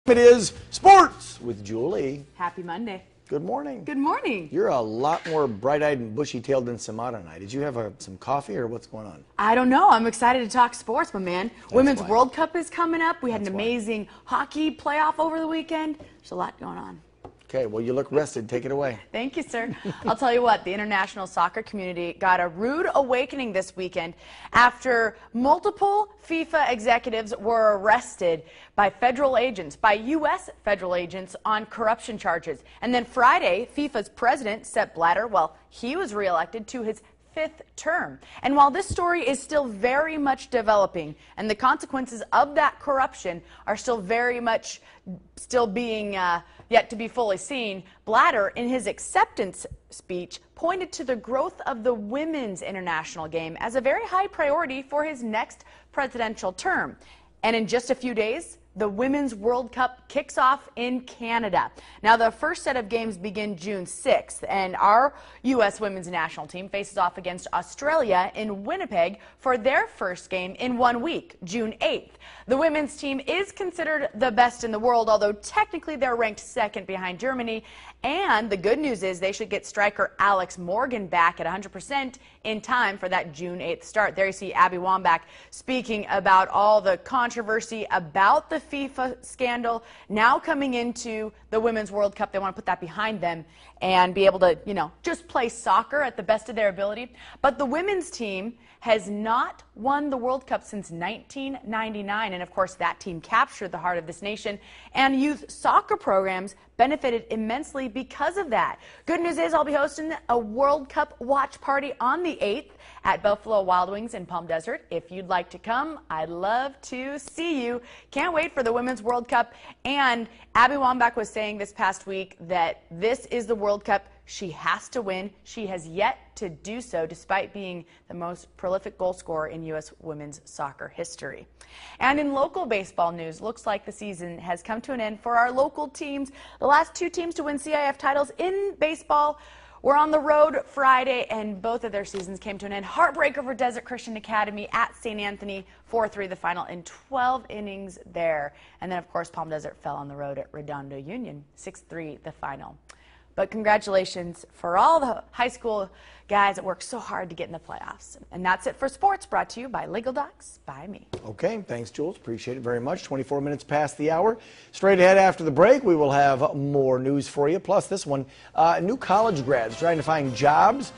It is Sports with Julie. Happy Monday. Good morning. Good morning. You're a lot more bright-eyed and bushy-tailed than Samara tonight. Did you have some coffee or what's going on? I don't know. I'm excited to talk sports, my man. Women's World Cup is coming up. We had an amazing hockey playoff over the weekend. There's a lot going on. Okay, well, you look rested. Take it away. Thank you, sir. I'll tell you what, the international soccer community got a rude awakening this weekend after multiple FIFA executives were arrested by federal agents, by U.S. federal agents on corruption charges. And then Friday, FIFA's president, Sepp Blatter, well, he was reelected to his 5th term. And while this story is still very much developing and the consequences of that corruption are still very much being yet to be fully seen, Blatter, in his acceptance speech, pointed to the growth of the women's international game as a very high priority for his next presidential term. And in just a few days, the Women's World Cup kicks off in Canada. Now, the first set of games begin June 6th, and our U.S. women's national team faces off against Australia in Winnipeg for their first game in 1 week, June 8th. The women's team is considered the best in the world, although technically they're ranked second behind Germany. And the good news is they should get striker Alex Morgan back at 100% in time for that June 8th start. There you see Abby Wambach speaking about all the controversy about the FIFA scandal now coming into the Women's World Cup. They want to put that behind them and be able to, just play soccer at the best of their ability. But the women's team has not won the World Cup since 1999. And of course, that team captured the heart of this nation. And youth soccer programs benefited immensely because of that. Good news is I'll be hosting a World Cup watch party on the 8th at Buffalo Wild Wings in Palm Desert. If you'd like to come, I'd love to see you. Can't wait for the Women's World Cup. And Abby Wambach was saying this past week that this is the World Cup she has to win. She has yet to do so, despite being the most prolific goal scorer in U.S. women's soccer history. And in local baseball news, looks like the season has come to an end for our local teams. The last 2 teams to win CIF titles in baseball were on the road Friday, and both of their seasons came to an end. Heartbreaker for Desert Christian Academy at St. Anthony, 4-3 the final in 12 innings there. And then, of course, Palm Desert fell on the road at Redondo Union, 6-3 the final. But congratulations for all the high school guys that worked so hard to get in the playoffs. And that's it for sports, brought to you by Legal Docs by me. Okay, thanks, Jules. Appreciate it very much. 24 minutes past the hour. Straight ahead after the break, we will have more news for you. Plus this one, new college grads trying to find jobs